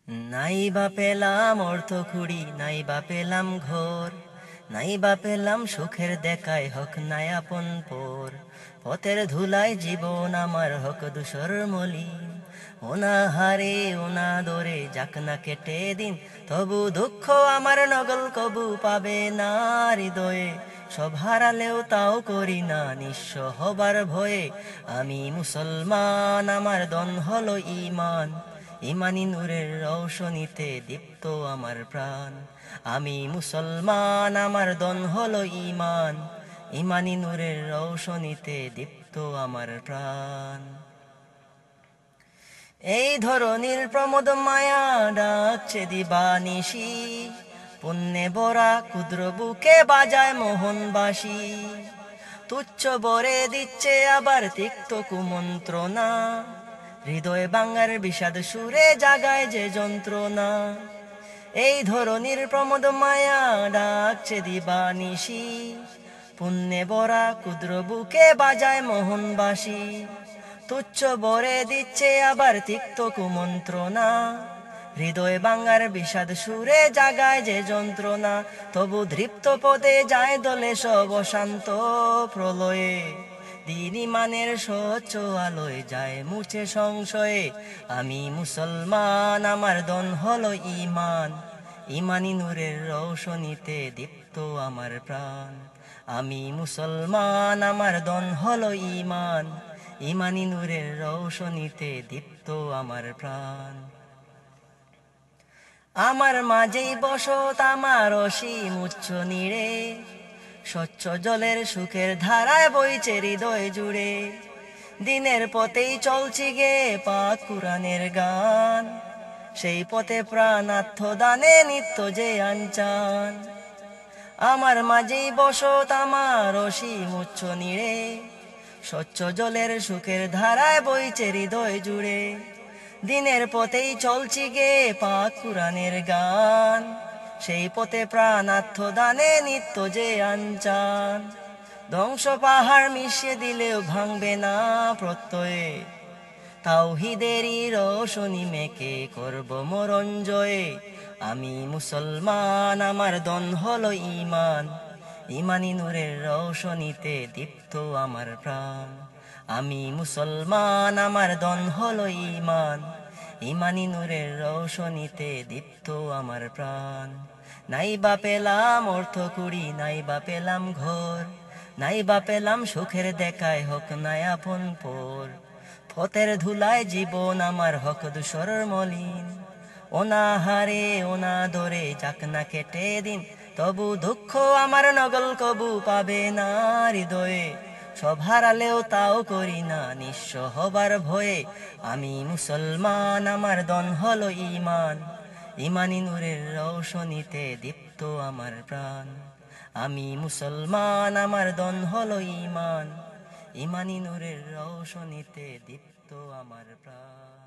নাই বা পেলাম অর্থ কুড়ি, নাই বা পেলাম ঘোর, নাই বা পেলাম সুখের দেখায় হক নাই আপন পর। পথের ধুলায় জীবন আমার হক দুসর মলিন, ওনা হারে ওনা দরে যাক না কেটে দিন। তবু দুঃখ আমার নগল কবু পাবে না হৃদয়ে, সব হারালেও তাও করি না নিঃস্ব হবার ভয়ে। আমি মুসলমান, আমার দন হলো ঈমান, ইমানি নূরের রৌশনীতে দীপ্ত আমার প্রাণ। আমি মুসলমান, আমার দন হলো ঈমান, ইমানি নূরের রৌশনীতে দীপ্ত আমার প্রাণ। এই ধরনের প্রমোদ মায়া ডাকছে দিবানিশি, পুণ্যে ভরা ক্ষুদ্র বুকে বাজায় মোহনবাসী। তুচ্ছ বরে দিচ্ছে আবার তিক্ত কুমন্ত্রণা, হৃদয় বাঙ্গার বিষাদ সুরে জাগায় যে যন্ত্রণা। এই ধরনের প্রমোদ মায়া ডাকছে দিবানিশি, পুণ্যে ভরা ক্ষুদ্র বুকে বাজায় মোহনবাসী। তুচ্ছ বরে দিচ্ছে আবার তিক্ত কুমন্ত্রণা, হৃদয় বাঙ্গার বিষাদ সুরে জাগায় যে যন্ত্রণা। তবু দৃপ্ত পদে যায় দলে সব শান্ত প্রলয়ে, দিন ইমানের স্বচ্ছ আলোয় যায় মুছে সংশয়ে। আমি মুসলমান, আমার দন হলো ঈমান, ইমানি নূরের রৌশনীতে দীপ্ত আমার প্রাণ। আমি মুসলমান, আমার দন হলো ঈমান, ইমানি নূরের রৌশনীতে দীপ্ত আমার প্রাণ। আমার মাঝেই বসত আমার অসীম উচ্চ নীড়ে, স্বচ্ছ জলের সুখের ধারায় বইছে হৃদয় জুড়ে। দিনের পথেই চলছি গে পাক কুরআনের গান, সেই পথে প্রাণার্থ দানে নিত্য যে আনচান। আমার মাঝেই বসত আমার অসীম উচ্চ নীড়ে, স্বচ্ছ জলের সুখের ধারায় বইছে হৃদয় জুড়ে। দিনের পথেই চলছি গে পাক কুরআনের গান, সেই পথে প্রাণার্থ দানে নিত্য যে আনচান। ধ্বংস পাহাড় মিশিয়ে দিলেও ভাঙবে না প্রত্যয়ে, তাওহীদেরই রোশনি মেকে করব মরণ জয়ে। আমি মুসলমান, আমার দন হলো ঈমান, ইমানি নূরের রৌশনীতে দীপ্ত আমার প্রাণ। আমি মুসলমান, আমার দন হলো ঈমান, ইমানি নূরের রৌশনীতে দীপ্ত আমার প্রাণ। নাই বা পেলাম অর্থ কুড়ি, নাই বা পেলাম ঘোর, নাই বা পেলাম সুখের দেখায় হক নাই আপন পর। পথের ধুলায় জীবন আমার হক দুসর মলিন, ওনা হারে ওনা দরে যাক না কেটে দিন। তবু দুঃখ আমার নগল কবু পাবে না হৃদয়ে, সব হারালেও তাও করি না নিঃস্ব হবার ভয়ে। আমি মুসলমান, আমার দন হলো ঈমান, ইমানি নূরের রৌশনীতে দীপ্ত আমার প্রাণ। আমি মুসলমান, আমার দন হলো ঈমান, ইমানি নূরের রৌশনীতে দীপ্ত আমার প্রাণ।